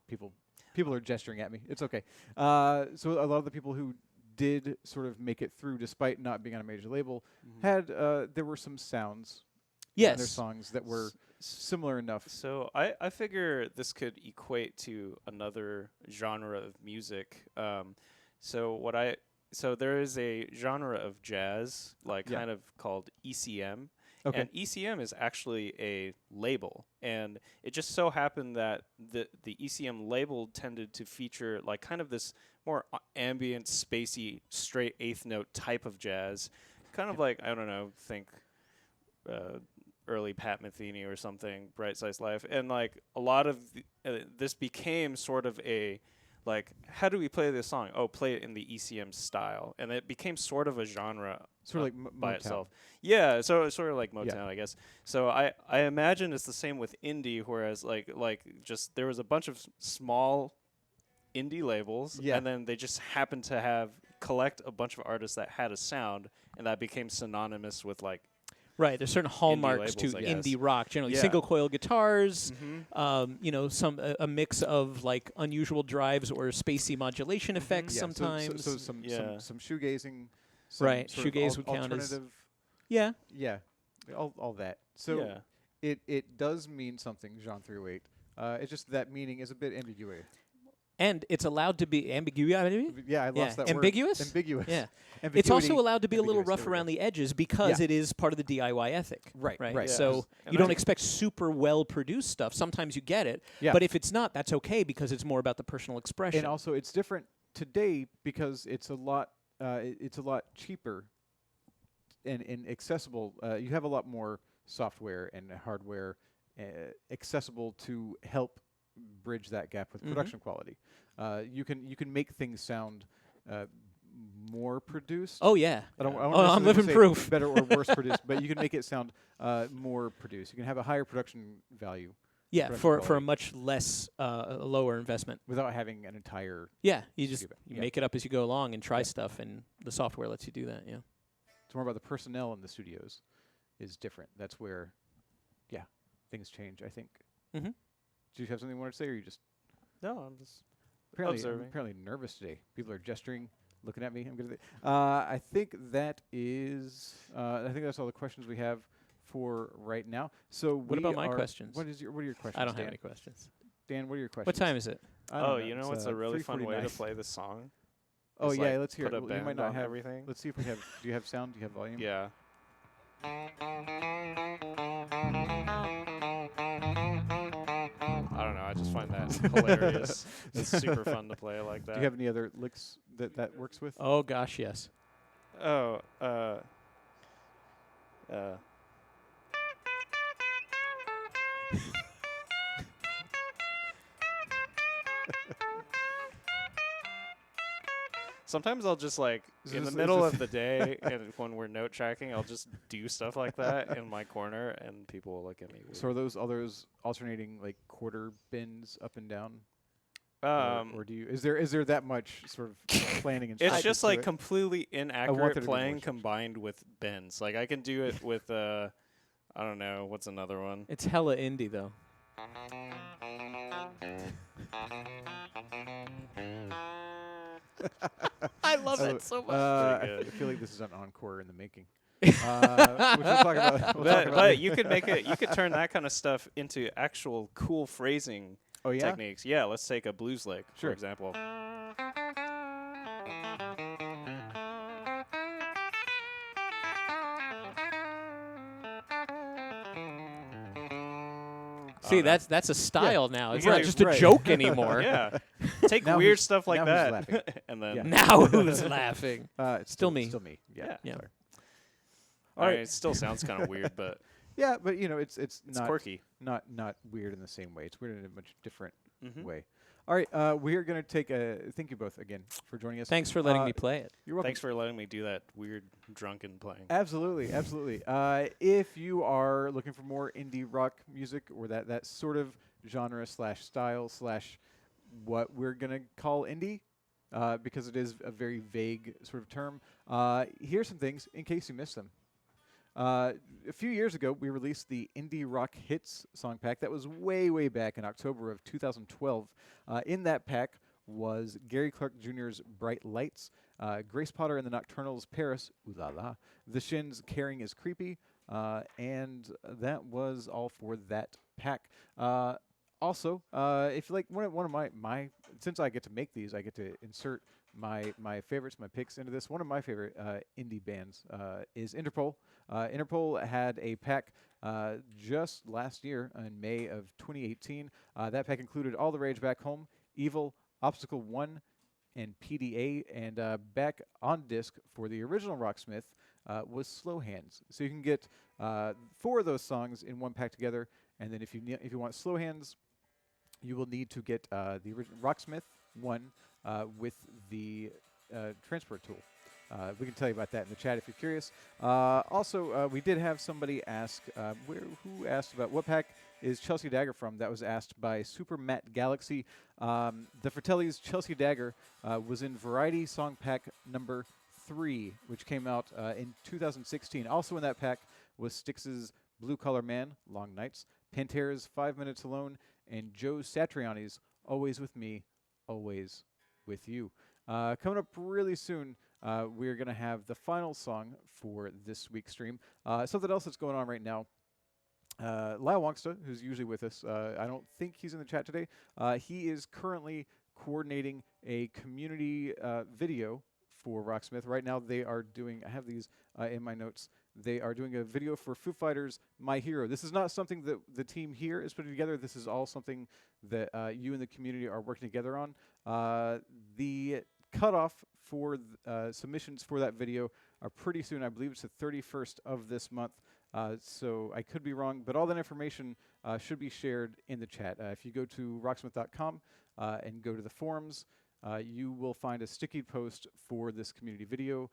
people are gesturing at me. It's okay. So a lot of the people who did sort of make it through despite not being on a major label had there were some sounds in their songs that were similar enough. So I figure this could equate to another genre of music. So there is a genre of jazz, kind of called ECM. Okay. And ECM is actually a label, and it just so happened that the ECM label tended to feature like kind of this more ambient, spacey, straight eighth note type of jazz, kind of like, I don't know, think early Pat Metheny or something, Bright Slice Life, and like a lot of this became sort of a like, how do we play this song? Oh, play it in the ECM style, and it became sort of a genre, sort of like by Motown. itself. Yeah, so sort of like Motown, Yeah. I guess. So I imagine it's the same with indie, whereas like just there was a bunch of small indie labels, and then they just happened to collect a bunch of artists that had a sound, and that became synonymous with like. Right, there's certain hallmarks labels, to I guess. indie rock. Generally, Yeah. single coil guitars, a mix of like unusual drives or spacey modulation effects Yeah, sometimes. So some shoegazing. Right, sort of shoegaze would count as- alternative. Yeah. Yeah, all that. So Yeah. it does mean something, Jean 308. It's just that meaning is a bit ambiguous. And it's allowed to be ambiguous. Yeah, I lost that word. Ambiguous. Ambiguous. Yeah. It's Ambiguity. also allowed to be a little Ambiguous, rough there we go. around the edges because Yeah. it is part of the DIY ethic. Right. Right. Yeah. So And you don't I- expect super well produced stuff. Sometimes you get it. Yeah. But if it's not, that's okay because it's more about the personal expression. And also, it's different today because it's a lot cheaper and accessible. You have a lot more software and hardware accessible to help bridge that gap with production quality. You can make things sound more produced. Oh, yeah. I don't I'm necessarily living say proof. better or worse produced, but you can make it sound more produced. You can have a higher production value. Yeah, production for a quality much less lower investment. without having an entire. Yeah, you just studio. you Yeah. make it up as you go along and try stuff, and the software lets you do that. Yeah. It's more about the personnel in the studios is different. That's where, things change. I think. Mm-hmm. Do you have something you want to say, or you just? No, I'm just Apparently, I'm observing. apparently nervous today. People are gesturing, looking at me. I'm good. I think that is. I think that's all the questions we have for right now. So What we about my are- questions? What are your questions? I don't have Dan? any questions. Dan, what are your questions? What time is it? I don't Oh, you know It's, what's a really fun way to 3:49. play this song? Oh Is, yeah, like, let's hear put it. a Well, you might band not on have everything. Let's see if we have. Do you have sound? Do you have volume? Yeah. I don't know. I just find that hilarious. It's super fun to play like that. Do you have any other licks that works with? Oh gosh, yes. Oh, Sometimes I'll just like in the middle of the day and when we're note tracking, I'll just do stuff like that in my corner, and people will look at me weird. So are those alternating like quarter bins up and down? Or do you? Is there that much sort of planning and? It's structure just to like it? completely there inaccurate to be more playing structure. combined with bends. Like I can do it with I don't know what's another one. It's hella indie though. I love it so much. I feel like this is an encore in the making. Which we'll talk about. But you could make it. You could turn that kind of stuff into actual cool phrasing Oh, yeah? techniques. Yeah, let's take a blues lick Sure. for example. See, that's a style now. It's Yeah, not just a right. joke anymore. Yeah, take Now weird who's- stuff like now that, who's laughing? and then Yeah. Now who's laughing? It's Still me. Still me. Yeah. Yeah. Sorry. All right, it still sounds kind of weird, but Yeah, but you know, it's not quirky. Not weird in the same way. It's weird in a much different Mhm. way. All right, we are going to take a. Thank you both again for joining us. Thanks for letting me play it. You're welcome. Thanks for letting me do that weird drunken playing. Absolutely, absolutely. If you are looking for more indie rock music or that sort of genre / style / what we're gonna call indie, because it is a very vague sort of term. Here's some things in case you missed them. A few years ago, we released the Indie Rock Hits song pack. That was way back in October of 2012. In that pack was Gary Clark Jr.'s Bright Lights, Grace Potter and the Nocturnals' Paris, ooh la la, The Shins' Caring is Creepy, and that was all for that pack. Also, if you like one of my since I get to make these, I get to insert my favorites, my picks into this. One of my favorite indie bands is Interpol. Interpol had a pack just last year in May of 2018. That pack included All the Rage Back Home, Evil, Obstacle 1, and PDA. And back on disc for the original Rocksmith was Slow Hands. So you can get 4 of those songs in one pack together. And then if you want Slow Hands, you will need to get the original Rocksmith 1 with the transport tool. We can tell you about that in the chat if you're curious. Also, we did have somebody ask, who asked about what pack is Chelsea Dagger from? That was asked by Super Matt Galaxy. The Fratelli's Chelsea Dagger was in Variety Song Pack number 3, which came out in 2016. Also in that pack was Styx's Blue Collar Man, Long Nights, Pantera's 5 Minutes Alone, and Joe Satriani's Always With Me, Always With You. Coming up really soon, we're going to have the final song for this week's stream. Something else that's going on right now Lyle Wongsta, who's usually with us, I don't think he's in the chat today. He is currently coordinating a community video for Rocksmith. Right now, they are doing, I have these in my notes, they are doing a video for Foo Fighters' My Hero. This is not something that the team here is putting together. This is all something that you and the community are working together on. The cutoff for submissions for that video are pretty soon. I believe it's the 31st of this month. So I could be wrong, but all that information should be shared in the chat. If you go to rocksmith.com and go to the forums, you will find a sticky post for this community video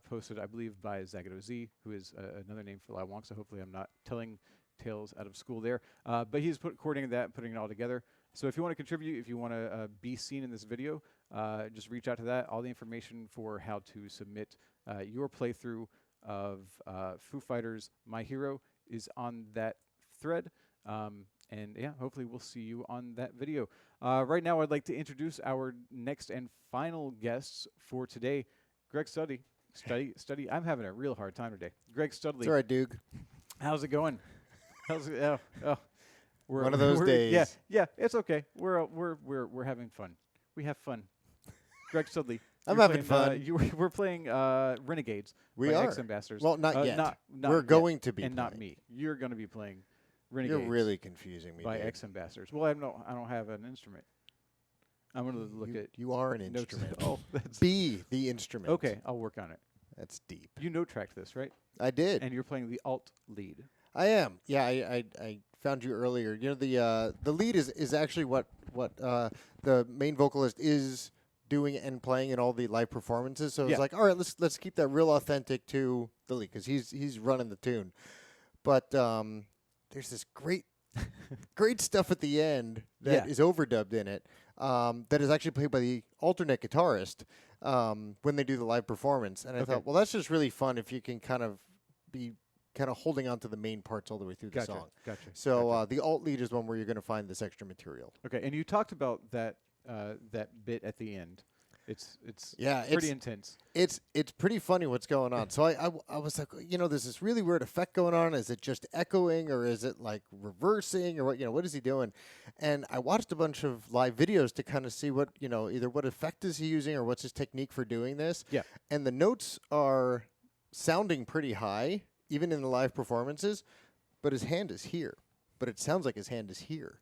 posted, I believe, by Zagato-Z, who is another name for Lyle Wongsta. Hopefully I'm not telling tales out of school there. But he's coordinating that and putting it all together. So if you want to contribute, if you want to be seen in this video, just reach out to that. All the information for how to submit your playthrough of Foo Fighters' My Hero is on that thread. And yeah, hopefully we'll see you on that video. Right now, I'd like to introduce our next and final guests for today. Greg Studley. I'm having a real hard time today. Greg Studley. It's all right, Duke. How's it going? How's it? We're one of those days. Yeah, it's okay. We're having fun. We have fun. Greg Studley. I'm having fun. We're playing Renegades. We by are. Ex-Ambassadors. Well, not yet. Not We're yet, going to be and not playing. me. You're going to be playing Renegades. You're really confusing me. By Dave. Ex-Ambassadors. Well, I don't have an instrument. I'm going to look at. You are an notes. instrument. Oh, that's Be the instrument. okay. I'll work on it. That's deep. You note tracked this, right? I did. And you're playing the alt lead. I am. Yeah, I found you earlier. You know, the lead is actually what the main vocalist is doing and playing in all the live performances. So it's like, all right, let's keep that real authentic to the lead because he's running the tune. But there's this great stuff at the end that is overdubbed in it. That is actually played by the alternate guitarist when they do the live performance. And I thought, well, that's just really fun if you can kind of be holding on to the main parts all the way through the song. Gotcha. So the alt lead is one where you're going to find this extra material. Okay, and you talked about that bit at the end. It's pretty intense. It's pretty funny what's going on. So I was like, there's this really weird effect going on. Is it just echoing or is it like reversing or what is he doing? And I watched a bunch of live videos to kind of see what, either what effect is he using or what's his technique for doing this. Yeah. And the notes are sounding pretty high, even in the live performances, but his hand is here. But it sounds like his hand is here.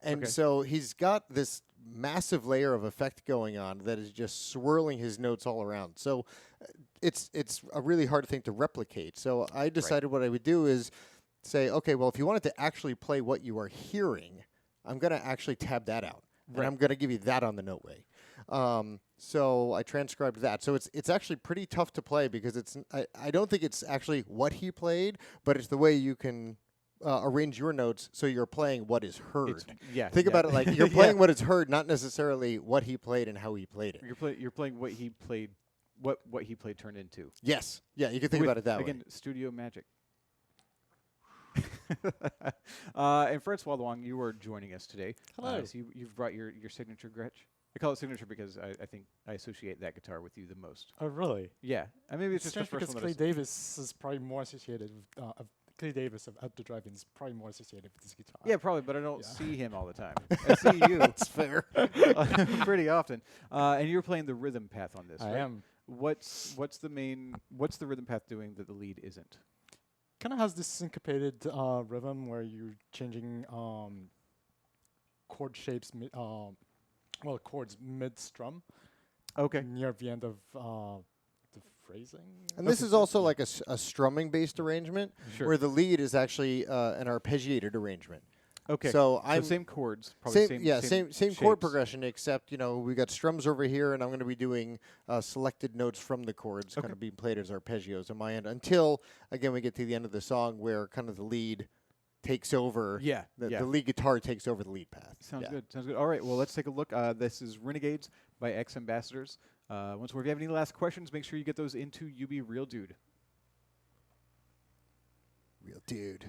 And so he's got this massive layer of effect going on that is just swirling his notes all around. So it's a really hard thing to replicate. So I decided what I would do is say, okay, well, if you wanted to actually play what you are hearing, I'm going to actually tab that out. And I'm going to give you that on the note way. So I transcribed that. So it's actually pretty tough to play because I don't think it's actually what he played, but it's the way you can arrange your notes so you're playing what is heard. Think about it like you're playing what is heard, not necessarily what he played and how he played it. You're playing what he played, what he played turned into. Yes. Yeah, you can think about it that way. Again, studio magic. And Francois Luong, you are joining us today. Hello. So you've brought your signature Gretsch. I call it signature because I think I associate that guitar with you the most. Oh, really? Yeah. Maybe it's just the strange first because one. Clay Davis is probably more associated with Clay Davis of Out the Drive-In is probably more associated with this guitar. Yeah, probably, but I don't see him all the time. I see you. That's fair. Pretty often. And you're playing the rhythm path on this, I right? am. What's the rhythm path doing that the lead isn't? Kind of has this syncopated rhythm where you're changing chord shapes, chords mid-strum. Okay. Near the end of the phrasing. And this is also like a strumming-based arrangement where the lead is actually an arpeggiated arrangement. Okay. So same chords, probably same chord progression, except we got strums over here, and I'm going to be doing selected notes from the chords, kind of being played as arpeggios on my end. Until again we get to the end of the song where kind of the lead takes over. The lead guitar takes over the lead path. Sounds good. Sounds good. All right. Well, let's take a look. This is Renegades by Ex-Ambassadors. Once more, if you have any last questions, make sure you get those into UB Real Dude. Real Dude.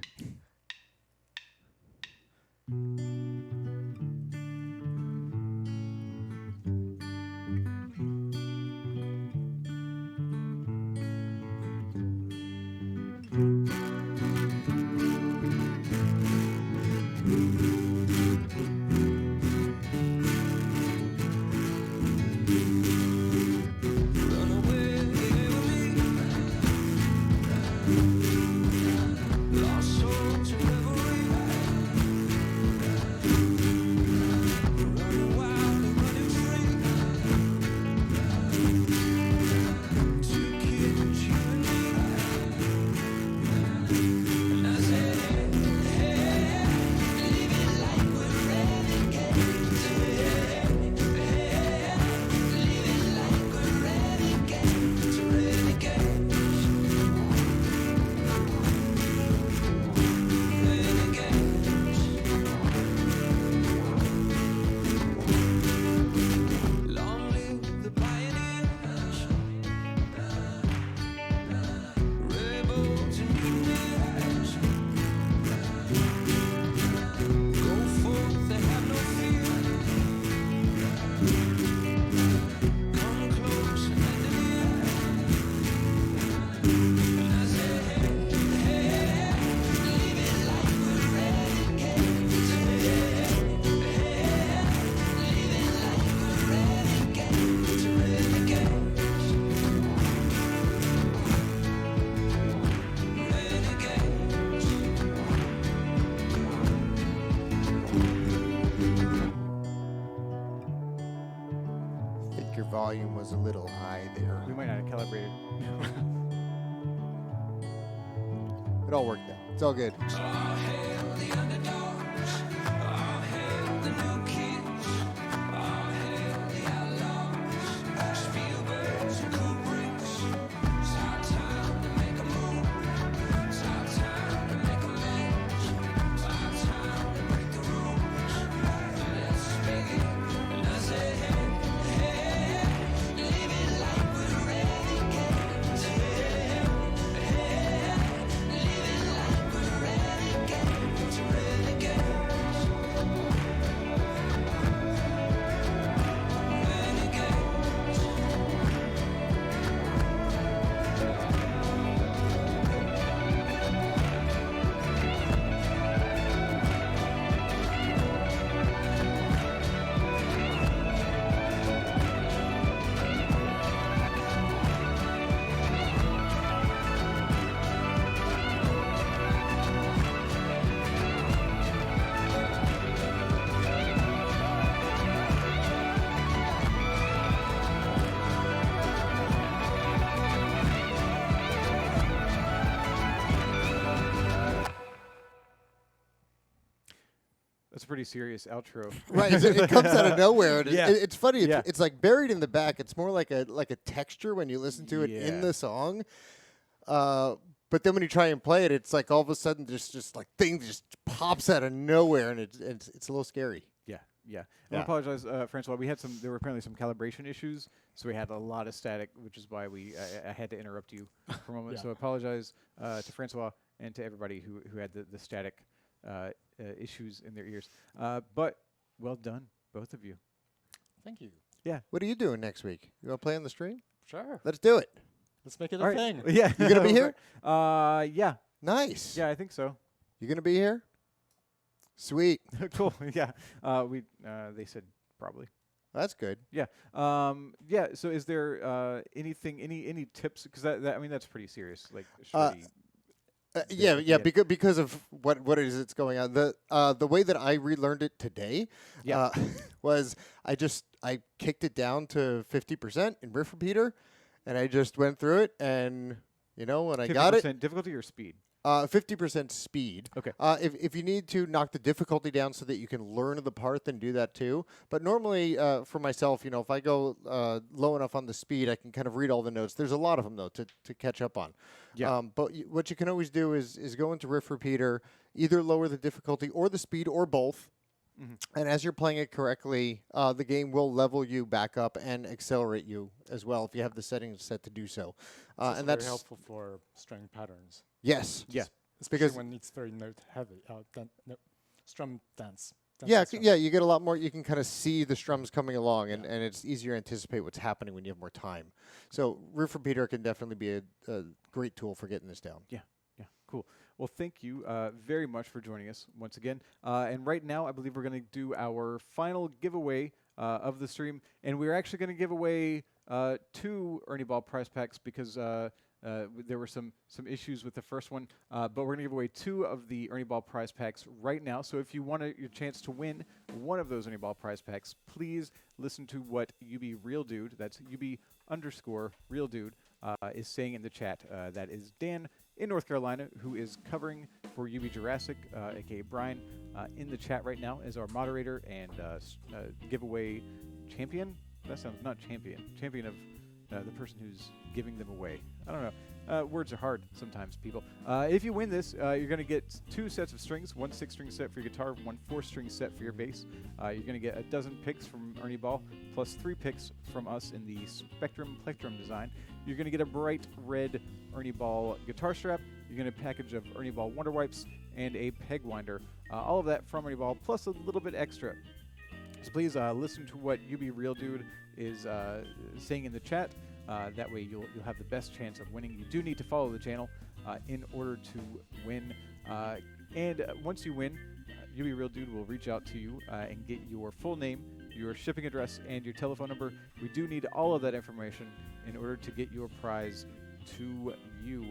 volume was a little high there. We might not have calibrated. It all worked out. It's all good. That's a pretty serious outro. Right, it comes out of nowhere. And Yeah. it's funny. It's, Yeah. it's like buried in the back. It's more like a texture when you listen to it in Yeah. the song. But then when you try and play it, it's like all of a sudden just like thing just pops out of nowhere, and it's a little scary. Yeah. I Yeah. apologize, Francois. There were apparently some calibration issues, so we had a lot of static, which is why I had to interrupt you for a moment. Yeah. So I apologize to Francois and to everybody who had the static issues in their ears. But well done, both of you. Thank you. Yeah. What are you doing next week? You want to play on the stream? Sure. Let's do it. Let's make it All a right. thing. Yeah. You gonna be here? Yeah. Nice. Yeah, I think so. You gonna be here? Sweet. Cool. Yeah. They said probably. That's good. Yeah. Yeah. So, is there anything, any tips? Because that's pretty serious. Like, should we yeah. Because of what it is that's going on. The way that I relearned it today, was I kicked it down to 50% in riff repeater, and I just went through it, and when I got it, 50% difficulty or speed? 50% speed. Okay. If you need to knock the difficulty down so that you can learn the part, then do that too. But normally, for myself, if I go low enough on the speed, I can kind of read all the notes. There's a lot of them though to catch up on. Yeah. But what you can always do is go into riff repeater, either lower the difficulty or the speed or both. Mm-hmm. And as you're playing it correctly, the game will level you back up and accelerate you as well if you have the settings set to do so. It's And very that's helpful for string patterns. Yes. Yeah. Especially Because when it's very note heavy. Strum dance. Yeah, you get a lot more. You can kind of see the strums coming along, and it's easier to anticipate what's happening when you have more time. So riff repeater can definitely be a great tool for getting this down. Yeah, cool. Well, thank you very much for joining us once again. And right now, I believe we're going to do our final giveaway of the stream, and we're actually going to give away 2 Ernie Ball prize packs because there were some issues with the first one, but we're going to give away 2 of the Ernie Ball prize packs right now. So if you want your chance to win one of those Ernie Ball prize packs, please listen to what Real Dude, that's UB_Real Dude, is saying in the chat. That is Dan in North Carolina, who is covering for UB Jurassic, aka Brian, in the chat right now as our moderator and giveaway champion. That sounds not champion. Champion of the person who's giving them away. I don't know. Words are hard sometimes, people. If you win this, you're going to get 2 sets of strings, 1 6-string set for your guitar, 1 4-string set for your bass. You're going to get a dozen picks from Ernie Ball, plus 3 picks from us in the Spectrum Plectrum design. You're going to get a bright red Ernie Ball guitar strap. You're going to get a package of Ernie Ball Wonder Wipes and a peg winder. All of that from Ernie Ball, plus a little bit extra. So please listen to what Real Dude is saying in the chat. That way you'll have the best chance of winning. You do need to follow the channel in order to win. And once you win, Real Dude will reach out to you and get your full name, your shipping address, and your telephone number. We do need all of that information in order to get your prize to you.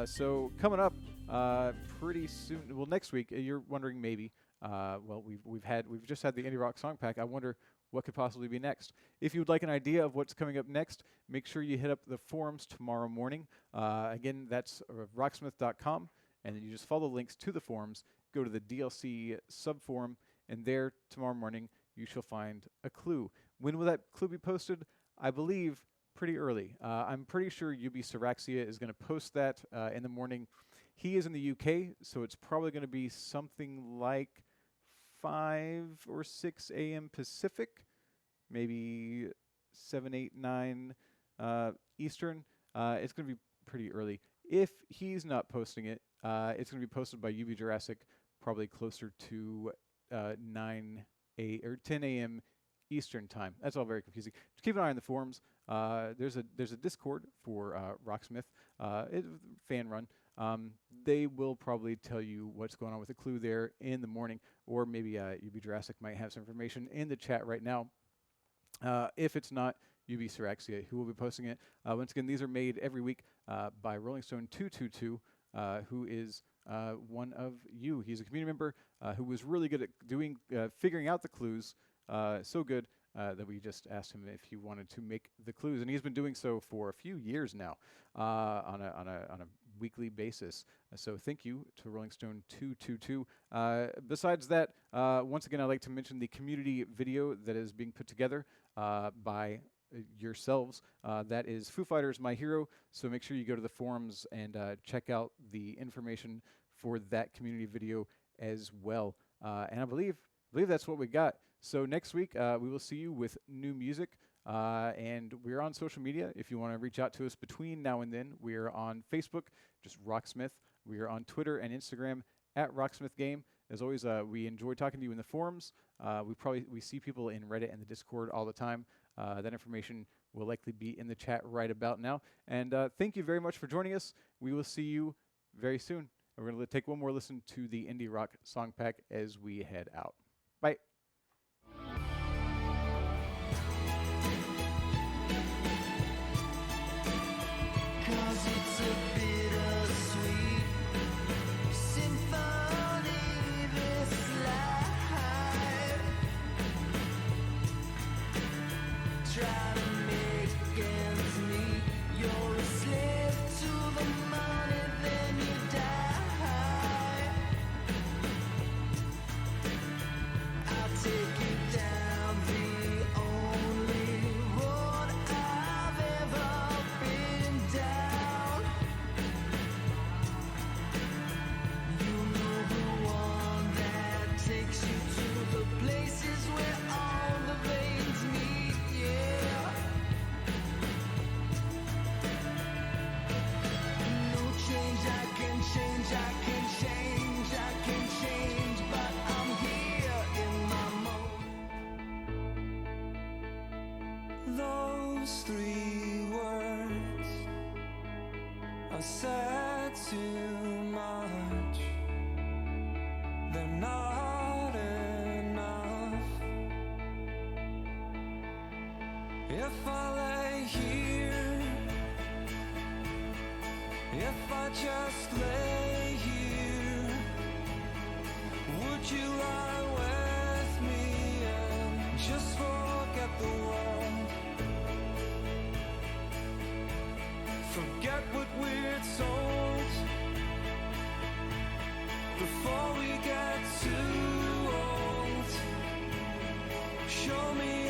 So coming up pretty soon, well, next week, you're wondering maybe, well, we've just had the Indie Rock Song Pack. I wonder what could possibly be next. If you would like an idea of what's coming up next, make sure you hit up the forums tomorrow morning. Again, that's rocksmith.com, and then you just follow the links to the forums, go to the DLC subforum, and there tomorrow morning you shall find a clue. When will that clue be posted? I believe pretty early. I'm pretty sure Ubisoft is going to post that in the morning. He is in the UK, so it's probably going to be something like 5 or 6 a.m. Pacific, maybe 7, 8, 9 Eastern. It's going to be pretty early. If he's not posting it, it's going to be posted by UB Jurassic, probably closer to 10 a.m. Eastern time. That's all very confusing. Just keep an eye on the forums. There's a Discord for Rocksmith, fan run. They will probably tell you what's going on with the clue there in the morning, or maybe UB Jurassic might have some information in the chat right now. If it's not UB Siraxia who will be posting it. Once again, these are made every week by Rolling Stone 222, who is one of you. He's a community member who was really good at figuring out the clues, so good that we just asked him if he wanted to make the clues, and he's been doing so for a few years now on a weekly basis. So thank you to Rolling Stone 222. Besides that, once again, I'd like to mention the community video that is being put together by yourselves. That is Foo Fighters' My Hero. So make sure you go to the forums and check out the information for that community video as well. And I believe that's what we got. So next week, we will see you with new music. And we're on social media. If you want to reach out to us between now and then, we're on Facebook, just Rocksmith. We are on Twitter and Instagram at Rocksmith Game. As always, we enjoy talking to you in the forums. We see people in Reddit and the Discord all the time. That information will likely be in the chat right about now. And thank you very much for joining us. We will see you very soon. We're going to take one more listen to the Indie Rock song pack as we head out. Bye. Cause it's a bittersweet symphony, this life. Try to make ends meet. You're a slave to the money, then you die. I'll take you down the only road I've ever been down. You know the one that takes you to the places where all the veins meet, yeah. No change, I can change, I can change, I can change, but I'm here in my moment. Those 3 words are said too much. They're not enough. If I lay here, if I just lay here, would you lie with me and just forget the world? Forget what we're told before we get too old. Show me